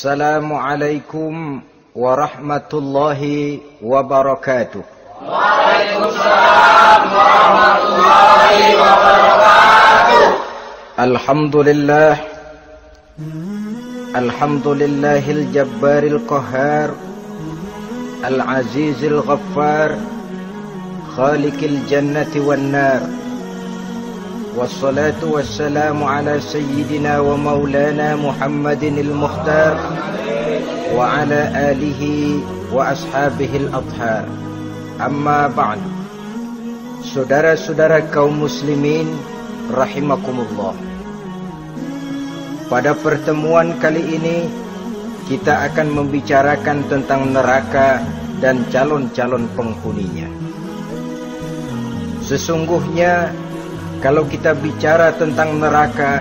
Assalamualaikum warahmatullahi wabarakatuh. Waalaikumsalam warahmatullahi wabarakatuh. Alhamdulillahil jabbaril qahhar, al-azizil ghaffar, khaliqil jannati wan nar. Wassalatu wassalamu ala sayyidina wa maulana Muhammadinil Mukhtar wa ala alihi wa ashabihil adhar. Amma ba'd. Saudara-saudara kaum muslimin rahimakumullah. Pada pertemuan kali ini kita akan membicarakan tentang neraka dan calon-calon penghuninya. Sesungguhnya kalau kita bicara tentang neraka,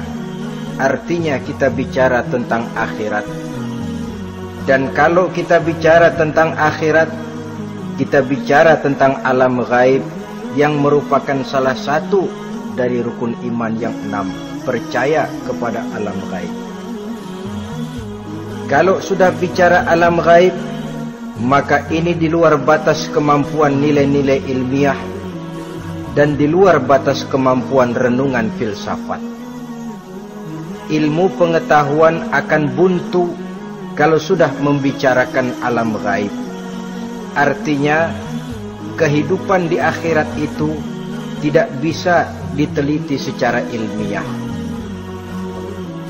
artinya kita bicara tentang akhirat. Dan kalau kita bicara tentang akhirat, kita bicara tentang alam gaib yang merupakan salah satu dari rukun iman yang 6, percaya kepada alam gaib. Kalau sudah bicara alam gaib, maka ini di luar batas kemampuan nilai-nilai ilmiah dan di luar batas kemampuan renungan filsafat. Ilmu pengetahuan akan buntu kalau sudah membicarakan alam gaib. Artinya, kehidupan di akhirat itu tidak bisa diteliti secara ilmiah.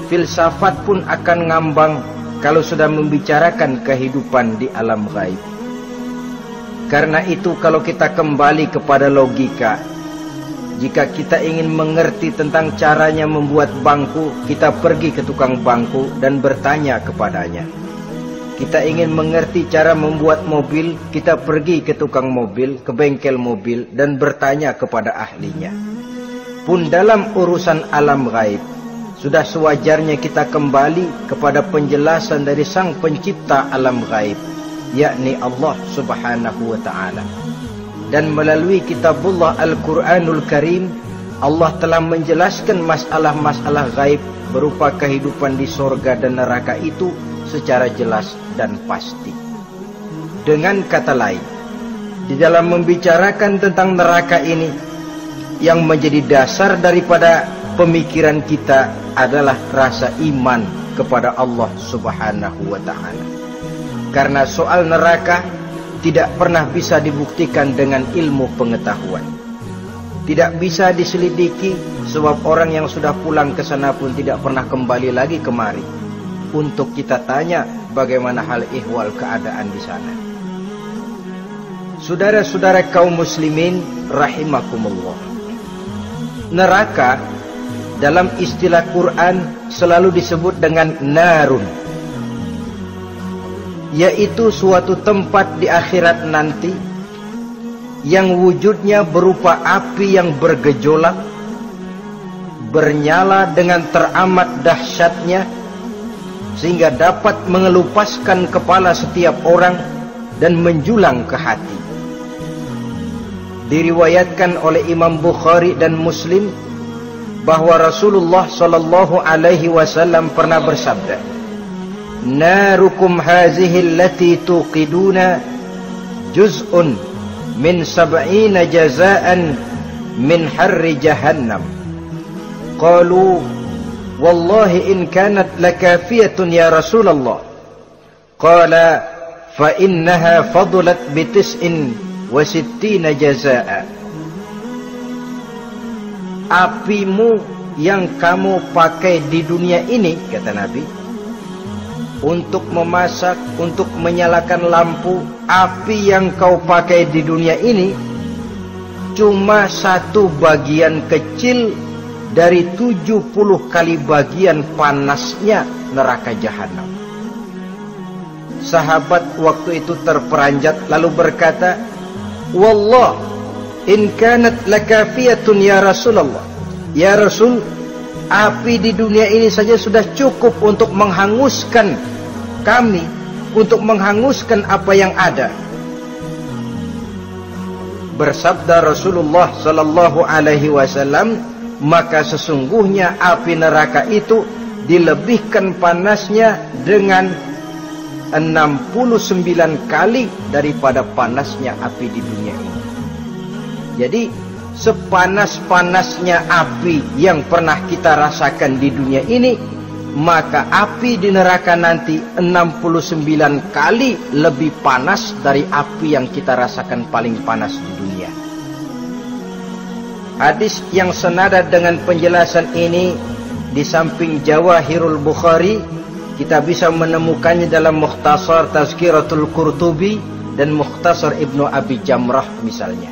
Filsafat pun akan ngambang kalau sudah membicarakan kehidupan di alam gaib. Karena itu kalau kita kembali kepada logika, jika kita ingin mengerti tentang caranya membuat bangku, kita pergi ke tukang bangku dan bertanya kepadanya. Kita ingin mengerti cara membuat mobil, kita pergi ke tukang mobil, ke bengkel mobil dan bertanya kepada ahlinya. Pun dalam urusan alam gaib, sudah sewajarnya kita kembali kepada penjelasan dari sang pencipta alam gaib, yakni Allah subhanahu wa ta'ala. Dan melalui kitabullah Al-Quranul Karim, Allah telah menjelaskan masalah-masalah gaib berupa kehidupan di sorga dan neraka itu secara jelas dan pasti. Dengan kata lain, di dalam membicarakan tentang neraka ini, yang menjadi dasar daripada pemikiran kita adalah rasa iman kepada Allah subhanahu wa ta'ala. Karena soal neraka tidak pernah bisa dibuktikan dengan ilmu pengetahuan. Tidak bisa diselidiki sebab orang yang sudah pulang ke sana pun tidak pernah kembali lagi kemari untuk kita tanya bagaimana hal ihwal keadaan di sana. Saudara-saudara kaum muslimin rahimakumullah. Neraka dalam istilah Quran selalu disebut dengan narun, yaitu suatu tempat di akhirat nanti yang wujudnya berupa api yang bergejolak, bernyala dengan teramat dahsyatnya, sehingga dapat mengelupaskan kepala setiap orang dan menjulang ke hati. Diriwayatkan oleh Imam Bukhari dan Muslim bahwa Rasulullah sallallahu alaihi wasallam pernah bersabda, "Narukum hazihi allati tuqiduna juz'un min 70 jazaan min harri jahannam." Qalu, "Wallahi in kanat lakafiyatun ya Rasulullah." Qala, "Fa innaha fadlat bi 69 jazaa." Apimu yang kamu pakai di dunia ini, kata Nabi, untuk memasak, untuk menyalakan lampu, api yang kau pakai di dunia ini cuma satu bagian kecil dari 70 kali bagian panasnya neraka jahanam. Sahabat waktu itu terperanjat lalu berkata, "Wallah, in kanat lakafiyatun ya Rasulullah." Ya Rasul, api di dunia ini saja sudah cukup untuk menghanguskan kami, untuk menghanguskan apa yang ada. Bersabda Rasulullah sallallahu alaihi wasallam, maka sesungguhnya api neraka itu dilebihkan panasnya dengan 69 kali daripada panasnya api di dunia ini. Jadi sepanas-panasnya api yang pernah kita rasakan di dunia ini, maka api di neraka nanti 69 kali lebih panas dari api yang kita rasakan paling panas di dunia. Hadis yang senada dengan penjelasan ini di samping Jawahirul Bukhari, kita bisa menemukannya dalam Mukhtasar Tazkiratul Qurtubi dan Mukhtasar Ibnu Abi Jamrah misalnya.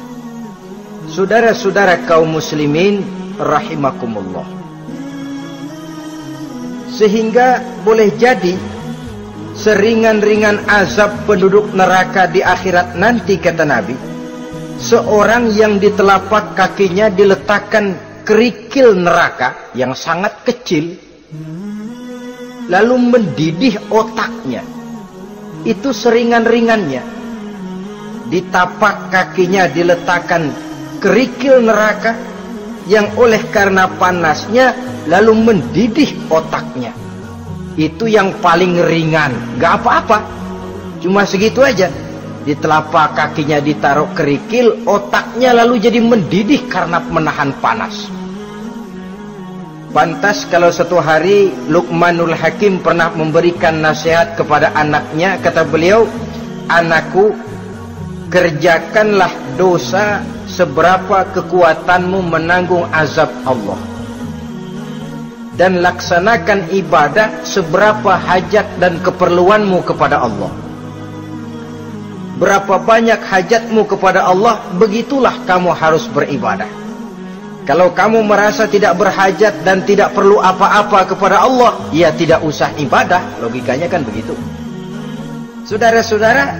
Saudara-saudara kaum muslimin rahimakumullah. Sehingga boleh jadi seringan-ringan azab penduduk neraka di akhirat nanti, kata Nabi, seorang yang di telapak kakinya diletakkan kerikil neraka yang sangat kecil, lalu mendidih otaknya. Itu seringan-ringannya. Di tapak kakinya diletakkan kerikil neraka yang oleh karena panasnya lalu mendidih otaknya. Itu yang paling ringan, gak apa-apa, cuma segitu aja. Di telapak kakinya ditaruh kerikil, otaknya lalu jadi mendidih karena menahan panas. Pantas kalau satu hari Luqmanul Hakim pernah memberikan nasihat kepada anaknya, kata beliau, "Anakku, kerjakanlah dosa seberapa kekuatanmu menanggung azab Allah, dan laksanakan ibadah seberapa hajat dan keperluanmu kepada Allah. Berapa banyak hajatmu kepada Allah, begitulah kamu harus beribadah. Kalau kamu merasa tidak berhajat dan tidak perlu apa-apa kepada Allah, ya tidak usah ibadah." Logikanya kan begitu. Saudara-saudara,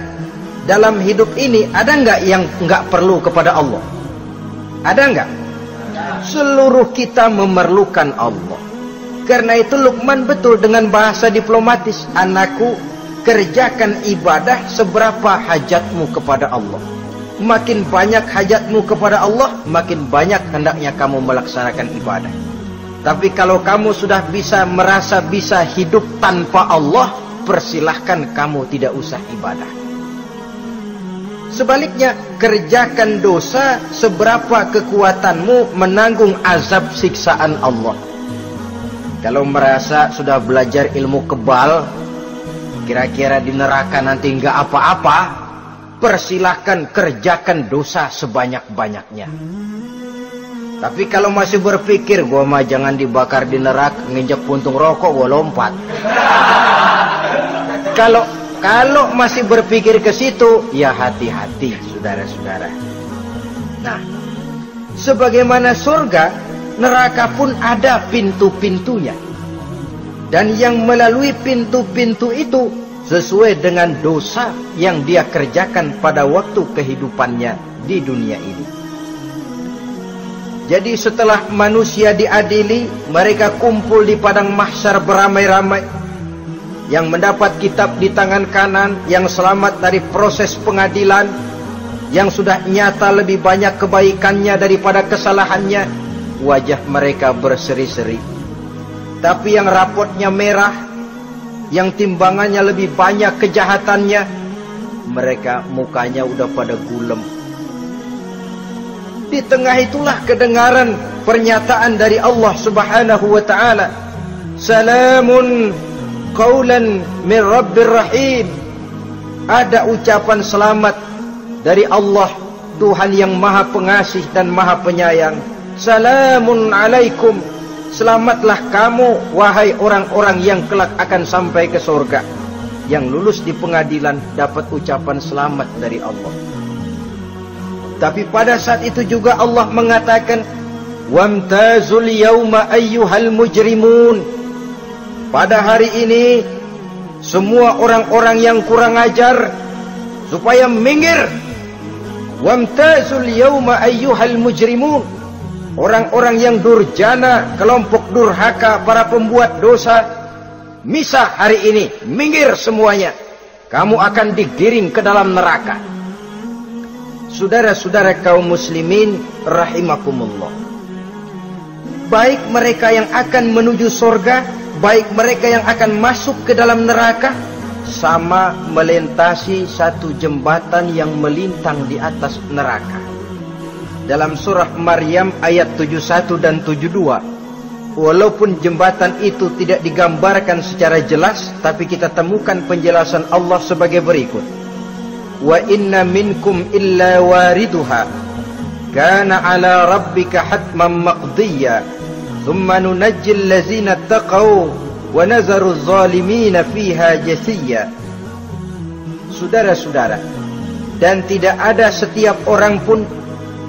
dalam hidup ini ada nggak yang nggak perlu kepada Allah? Ada nggak? Seluruh kita memerlukan Allah. Karena itu Luqman betul dengan bahasa diplomatis, "Anakku, kerjakan ibadah seberapa hajatmu kepada Allah. Makin banyak hajatmu kepada Allah, makin banyak hendaknya kamu melaksanakan ibadah. Tapi kalau kamu sudah merasa bisa hidup tanpa Allah, persilahkan kamu tidak usah ibadah." Sebaliknya, kerjakan dosa seberapa kekuatanmu menanggung azab siksaan Allah. Kalau merasa sudah belajar ilmu kebal, kira-kira di neraka nanti nggak apa-apa, persilahkan kerjakan dosa sebanyak-banyaknya. Tapi kalau masih berpikir, gua mah jangan dibakar di neraka, nginjek puntung rokok gua lompat. Kalau masih berpikir ke situ, ya hati-hati, saudara-saudara. Nah, sebagaimana surga, neraka pun ada pintu-pintunya. Dan yang melalui pintu-pintu itu sesuai dengan dosa yang dia kerjakan pada waktu kehidupannya di dunia ini. Jadi setelah manusia diadili, mereka kumpul di padang mahsyar beramai-ramai. Yang mendapat kitab di tangan kanan, yang selamat dari proses pengadilan, yang sudah nyata lebih banyak kebaikannya daripada kesalahannya, wajah mereka berseri-seri. Tapi yang rapotnya merah, yang timbangannya lebih banyak kejahatannya, mereka mukanya udah pada gulem. Di tengah itulah kedengaran pernyataan dari Allah Subhanahu wa ta'ala, "Salamun qaulan min Rabbir Rahim." Ada ucapan selamat dari Allah, Tuhan yang Maha Pengasih dan Maha Penyayang. "Salamun alaikum." Selamatlah kamu, wahai orang-orang yang kelak akan sampai ke surga. Yang lulus di pengadilan dapat ucapan selamat dari Allah. Tapi pada saat itu juga Allah mengatakan, "Wamtazul yauma ayyuhal mujrimun." Pada hari ini, semua orang-orang yang kurang ajar supaya minggir. Wamtazul yauma ayyuhal mujrimun. Orang-orang yang durjana, kelompok durhaka, para pembuat dosa, misah hari ini, minggir semuanya. Kamu akan digiring ke dalam neraka. Saudara-saudara kaum muslimin rahimakumullah. Baik mereka yang akan menuju surga, baik mereka yang akan masuk ke dalam neraka, sama melintasi satu jembatan yang melintang di atas neraka. Dalam surah Maryam ayat 71 dan 72, walaupun jembatan itu tidak digambarkan secara jelas, tapi kita temukan penjelasan Allah sebagai berikut. Wa inna minkum illa wariduha kana ala rabbika hatman maqdiya thumma nunajjil ladzina taqaw wa nazaru adh-dhalimina fiha jasiyya. Saudara-saudara, dan tidak ada setiap orang pun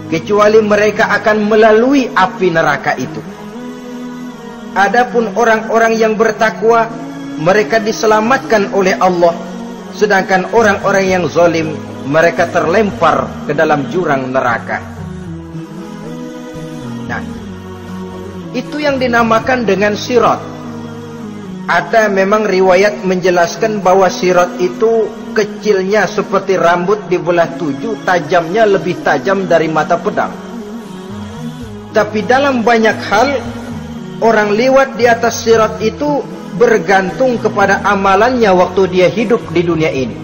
kecuali mereka akan melalui api neraka itu. Adapun orang-orang yang bertakwa, mereka diselamatkan oleh Allah, sedangkan orang-orang yang zalim, mereka terlempar ke dalam jurang neraka. Nah, itu yang dinamakan dengan sirat. Ada memang riwayat menjelaskan bahwa sirat itu kecilnya seperti rambut dibelah 7, tajamnya lebih tajam dari mata pedang. Tapi dalam banyak hal, orang lewat di atas sirat itu bergantung kepada amalannya waktu dia hidup di dunia ini.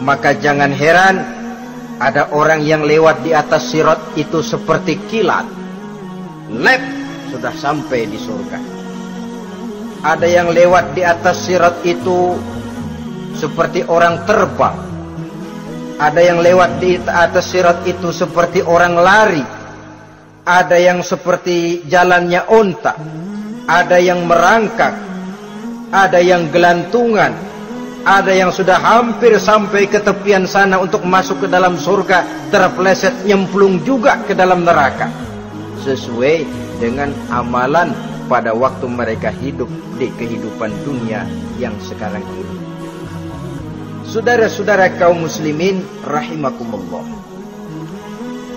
Maka jangan heran ada orang yang lewat di atas sirat itu seperti kilat, lep sudah sampai di surga. Ada yang lewat di atas sirat itu seperti orang terbang. Ada yang lewat di atas sirat itu seperti orang lari. Ada yang seperti jalannya onta. Ada yang merangkak. Ada yang gelantungan. Ada yang sudah hampir sampai ke tepian sana untuk masuk ke dalam surga, terpeleset nyemplung juga ke dalam neraka, sesuai dengan amalan pada waktu mereka hidup di kehidupan dunia yang sekarang ini. Saudara-saudara kaum muslimin rahimakumullah,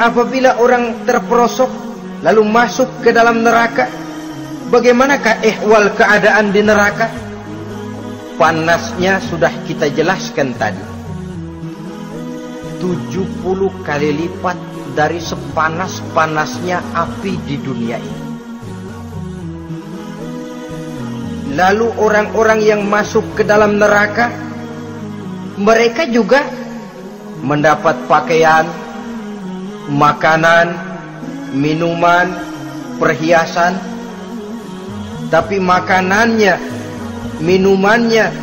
apabila orang terperosok lalu masuk ke dalam neraka, bagaimanakah ihwal keadaan di neraka? Panasnya sudah kita jelaskan tadi, 70 kali lipat dari sepanas-panasnya api di dunia ini. Lalu orang-orang yang masuk ke dalam neraka, mereka juga mendapat pakaian, makanan, minuman, perhiasan. Tapi makanannya, minumannya,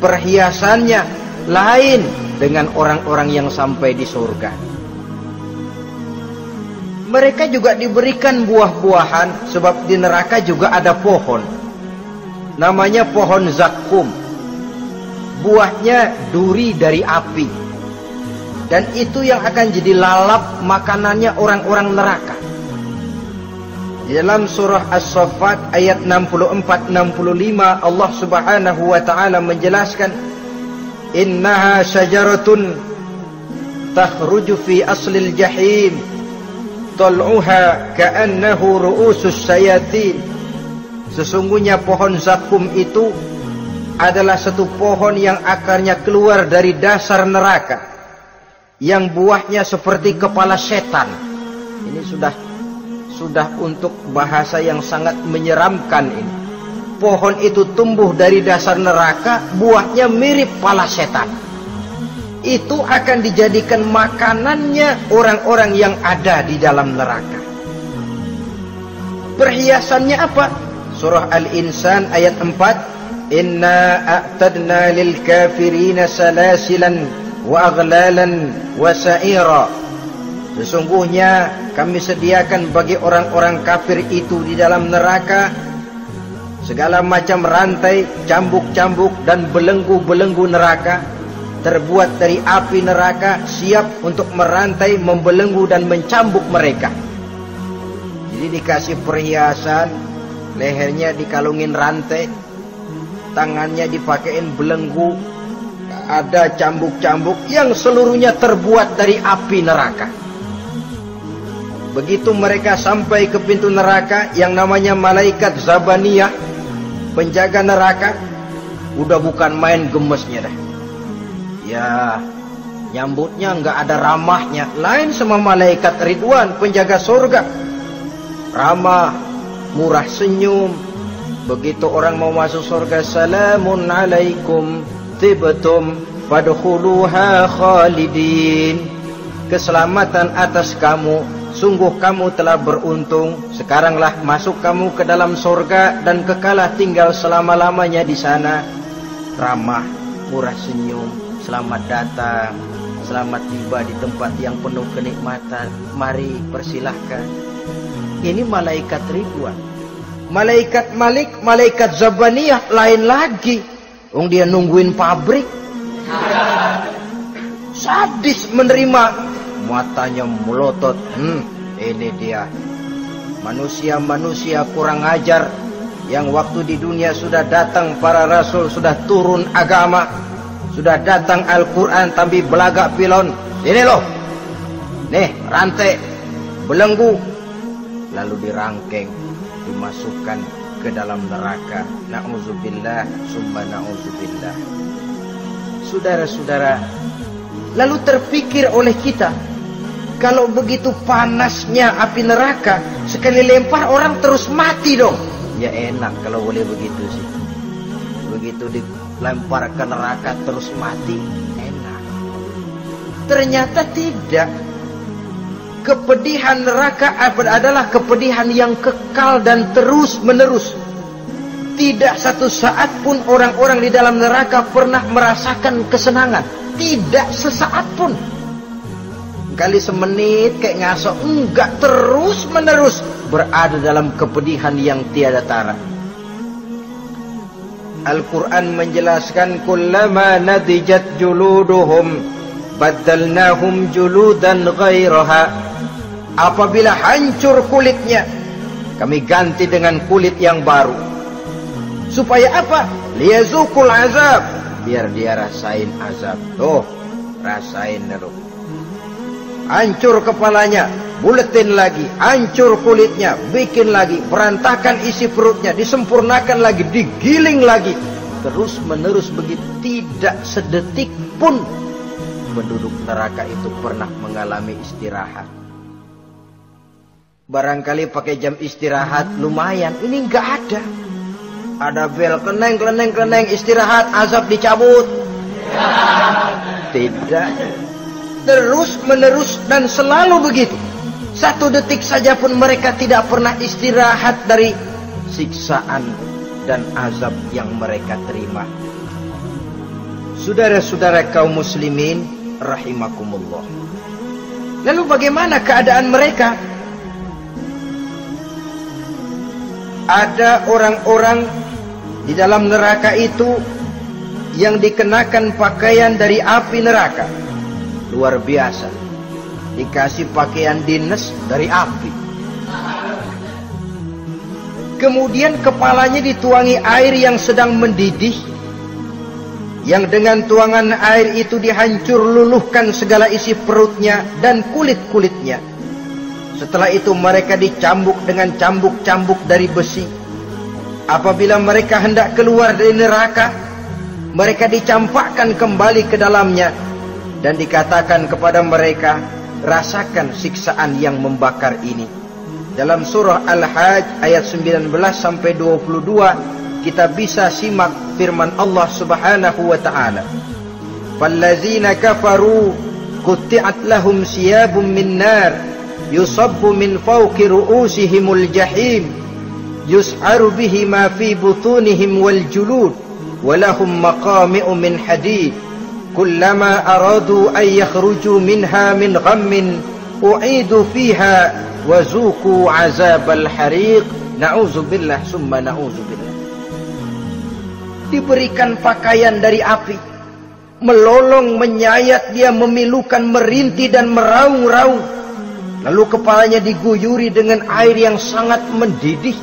perhiasannya lain dengan orang-orang yang sampai di surga. Mereka juga diberikan buah-buahan, sebab di neraka juga ada pohon. Namanya pohon zakum. Buahnya duri dari api. Dan itu yang akan jadi lalap makanannya orang-orang neraka. Di dalam surah As-Saffat ayat 64-65 Allah Subhanahu wa taala menjelaskan, innaha syajaratun takhruju fi aslil jahim tal'uha ka'annahu ru'usus syayatin. Sesungguhnya pohon zakum itu adalah satu pohon yang akarnya keluar dari dasar neraka, yang buahnya seperti kepala setan. Ini sudah untuk bahasa yang sangat menyeramkan ini. Pohon itu tumbuh dari dasar neraka, buahnya mirip kepala setan. Itu akan dijadikan makanannya orang-orang yang ada di dalam neraka. Perhiasannya apa? Surah Al-Insan ayat 4, inna a'tadna lil kafirina salasilan wa aghlalan wa sa'ira. Sesungguhnya kami sediakan bagi orang-orang kafir itu di dalam neraka segala macam rantai, cambuk-cambuk dan belenggu-belenggu neraka, terbuat dari api neraka, siap untuk merantai, membelenggu dan mencambuk mereka. Jadi dikasih perhiasan, lehernya dikalungin rantai, tangannya dipakein belenggu, ada cambuk-cambuk yang seluruhnya terbuat dari api neraka. Begitu mereka sampai ke pintu neraka yang namanya malaikat Zabaniyah, penjaga neraka, udah bukan main gemesnya dah. Ya, nyambutnya nggak ada ramahnya, lain sama malaikat Ridwan, penjaga surga. Ramah, murah senyum, Begitu orang mau masuk surga, salamun alaikum tibtum fadkhuluha khalidin. Keselamatan atas kamu, sungguh kamu telah beruntung. Sekaranglah masuk kamu ke dalam surga dan kekalah tinggal selama-lamanya di sana. Ramah, murah senyum, selamat datang, selamat tiba di tempat yang penuh kenikmatan. Mari persilahkan. Ini malaikat Ridwan. Malaikat Malik, malaikat Zabaniyah lain lagi. Dia nungguin pabrik. Sadis menerima. Matanya melotot. Ini dia. Manusia-manusia kurang ajar. Yang waktu di dunia sudah datang para rasul, sudah turun agama, sudah datang Al-Quran, tapi belagak pilon. Ini loh. Nih, rantai, belenggu. Lalu dirangkeng, dimasukkan ke dalam neraka. Na'udzubillah, summa na'udzubillah. Saudara-saudara, lalu terpikir oleh kita, kalau begitu panasnya api neraka, sekali lempar orang terus mati dong. Ya enak kalau boleh begitu sih. Begitu dilempar ke neraka terus mati, enak. Ternyata tidak. Kepedihan neraka adalah kepedihan yang kekal dan terus menerus. Tidak satu saat pun orang-orang di dalam neraka pernah merasakan kesenangan. Tidak sesaat pun. Kali semenit kayak ngasok, enggak, terus menerus berada dalam kepedihan yang tiada tara. Al-Quran menjelaskan, kullama nadijat juluduhum baddalnahum juludan ghairaha. Apabila hancur kulitnya, kami ganti dengan kulit yang baru. Supaya apa? Liyazuqul azab, biar dia rasain azab. Tuh, rasain dulu. Hancur kepalanya, buletin lagi, hancur kulitnya, bikin lagi, berantakan isi perutnya, disempurnakan lagi, digiling lagi. Terus menerus begitu, tidak sedetik pun penduduk neraka itu pernah mengalami istirahat. Barangkali pakai jam istirahat lumayan, ini enggak ada. Ada bel, kleneng, istirahat, azab dicabut. Tidak. Terus menerus dan selalu begitu. Satu detik saja pun mereka tidak pernah istirahat dari siksaan dan azab yang mereka terima. Saudara-saudara kaum muslimin rahimakumullah. Lalu bagaimana keadaan mereka? Ada orang-orang di dalam neraka itu yang dikenakan pakaian dari api neraka. Luar biasa. Dikasih pakaian dinas dari api. Kemudian kepalanya dituangi air yang sedang mendidih, yang dengan tuangan air itu dihancur luluhkan segala isi perutnya dan kulit-kulitnya. Setelah itu mereka dicambuk dengan cambuk-cambuk dari besi. Apabila mereka hendak keluar dari neraka, mereka dicampakkan kembali ke dalamnya. Dan dikatakan kepada mereka, rasakan siksaan yang membakar ini. Dalam surah Al-Hajj ayat 19 sampai 22 kita bisa simak firman Allah Subhanahu wa taala. Fallazina kafaru qutti'at lahum siyabun min nar yusabbu min fawqi ru'usihimul jahim yus'aru bihi ma fi butunihim wal julud wa lahum maqami'u min hadid. Kullama aradu an yakhruju minha min ghammin u'idu fiha wa zuqu azabal hariq. Na'udzubillah summa na'udzubillah. Diberikan pakaian dari api, melolong, menyayat dia, memilukan, merintih dan meraung-raung. Lalu kepalanya diguyuri dengan air yang sangat mendidih.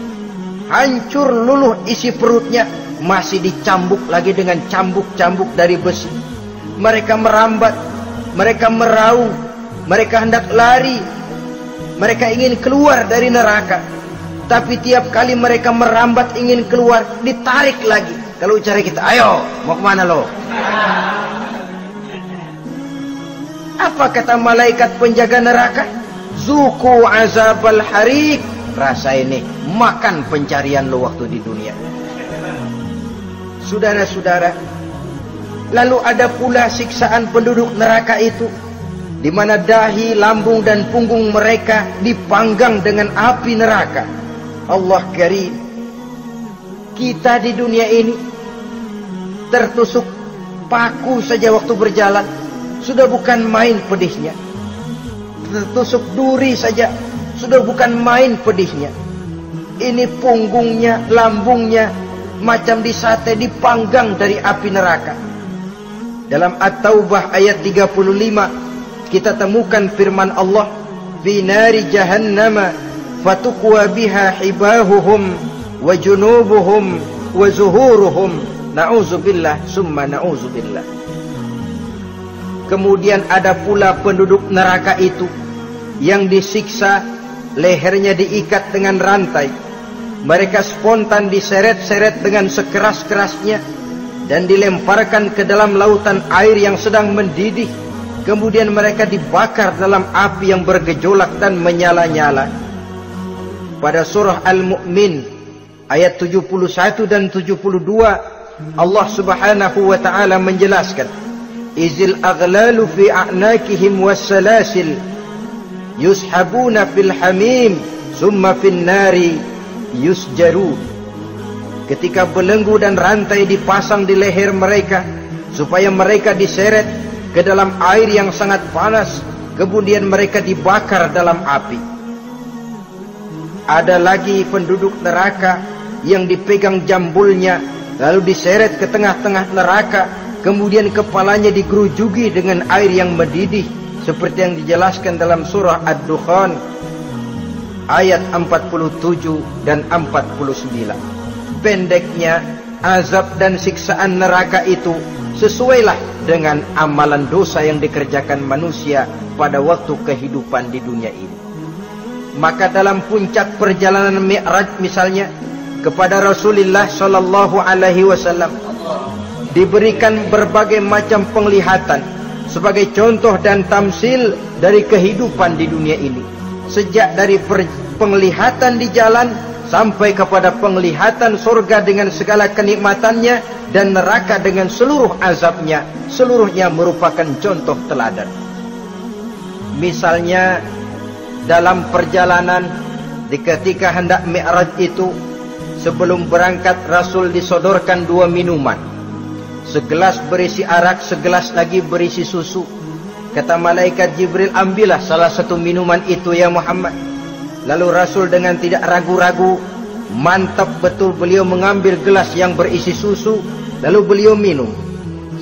Hancur luluh isi perutnya, masih dicambuk lagi dengan cambuk-cambuk dari besi. Mereka merambat, mereka meraung, mereka hendak lari, mereka ingin keluar dari neraka. Tapi tiap kali mereka merambat ingin keluar, ditarik lagi. Kalau cara kita, ayo, mau kemana lo? Apa kata malaikat penjaga neraka? Zuku azabal hariq, rasain nih, makan pencarian lo waktu di dunia. Saudara-saudara, lalu ada pula siksaan penduduk neraka itu, di mana dahi, lambung dan punggung mereka dipanggang dengan api neraka. Allah karim, kita di dunia ini tertusuk paku saja waktu berjalan sudah bukan main pedihnya. Tertusuk duri saja sudah bukan main pedihnya. Ini punggungnya, lambungnya macam disate, dipanggang dari api neraka. Dalam At-Taubah ayat 35 kita temukan firman Allah, fi nari jahannama fatukwa biha hibahuhum wa junubuhum wa zuhuruhum, na'udzubillah summa na'udzubillah. Kemudian ada pula penduduk neraka itu yang disiksa, lehernya diikat dengan rantai, mereka spontan diseret-seret dengan sekeras-kerasnya dan dilemparkan ke dalam lautan air yang sedang mendidih. Kemudian mereka dibakar dalam api yang bergejolak dan menyala-nyala. Pada surah Al-Mu'min ayat 71 dan 72 Allah subhanahu wa ta'ala menjelaskan, izil aghlalu fi a'nakihim wassalasil yushabuna fil hamim summa fin nari yusjarun. Ketika belenggu dan rantai dipasang di leher mereka supaya mereka diseret ke dalam air yang sangat panas, kemudian mereka dibakar dalam api. Ada lagi penduduk neraka yang dipegang jambulnya lalu diseret ke tengah-tengah neraka, kemudian kepalanya digerujuki dengan air yang mendidih seperti yang dijelaskan dalam surah Ad-Dukhan ayat 47 dan 49. Pendeknya, azab dan siksaan neraka itu sesuailah dengan amalan dosa yang dikerjakan manusia pada waktu kehidupan di dunia ini. Maka dalam puncak perjalanan Mi'raj misalnya, kepada Rasulullah sallallahu alaihi wasallam diberikan berbagai macam penglihatan sebagai contoh dan tamsil dari kehidupan di dunia ini. Sejak dari penglihatan di jalan sampai kepada penglihatan surga dengan segala kenikmatannya dan neraka dengan seluruh azabnya, seluruhnya merupakan contoh teladan. Misalnya dalam perjalanan ketika hendak Mi'raj itu, sebelum berangkat Rasul disodorkan dua minuman, segelas berisi arak, segelas lagi berisi susu. Kata malaikat Jibril, ambillah salah satu minuman itu ya Muhammad. Lalu Rasul dengan tidak ragu-ragu, mantap betul beliau mengambil gelas yang berisi susu, lalu beliau minum.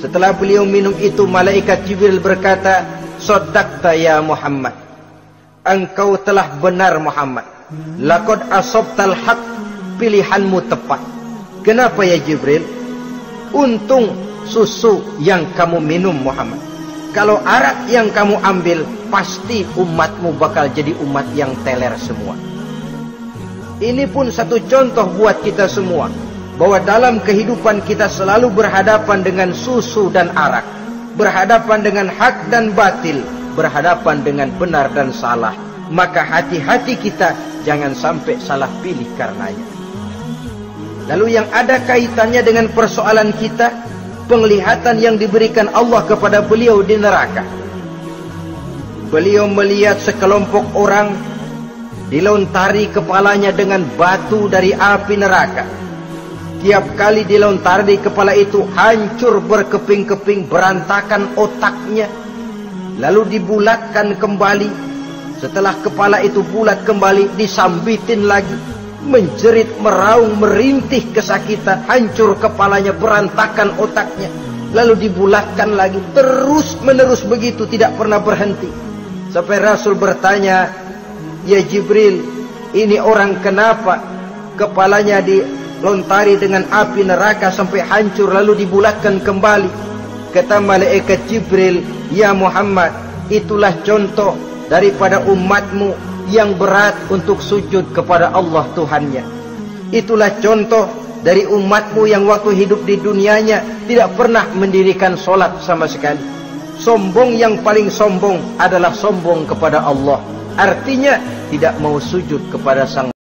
Setelah beliau minum itu, malaikat Jibril berkata, "Shaddaqta ya Muhammad." Engkau telah benar Muhammad. Laqad asabtal haq, pilihanmu tepat. Kenapa ya Jibril? Untung susu yang kamu minum Muhammad. Kalau arak yang kamu ambil, pasti umatmu bakal jadi umat yang teler semua. Ini pun satu contoh buat kita semua, bahwa dalam kehidupan kita selalu berhadapan dengan susu dan arak, berhadapan dengan hak dan batil, berhadapan dengan benar dan salah. Maka hati-hati kita jangan sampai salah pilih karenanya. Lalu yang ada kaitannya dengan persoalan kita, penglihatan yang diberikan Allah kepada beliau di neraka. Beliau melihat sekelompok orang dilontari kepalanya dengan batu dari api neraka. Tiap kali dilontari kepala itu hancur berkeping-keping, berantakan otaknya, lalu dibulatkan kembali. Setelah kepala itu bulat kembali, disambitin lagi, menjerit, meraung, merintih kesakitan, hancur kepalanya, berantakan otaknya, lalu dibulatkan lagi, terus menerus begitu, tidak pernah berhenti. Sampai Rasul bertanya, ya Jibril, ini orang kenapa kepalanya dilontari dengan api neraka sampai hancur lalu dibulatkan kembali? Kata malaikat Jibril, ya Muhammad, itulah contoh daripada umatmu yang berat untuk sujud kepada Allah Tuhannya. Itulah contoh dari umatmu yang waktu hidup di dunianya tidak pernah mendirikan solat sama sekali. Sombong yang paling sombong adalah sombong kepada Allah. Artinya tidak mau sujud kepada Sang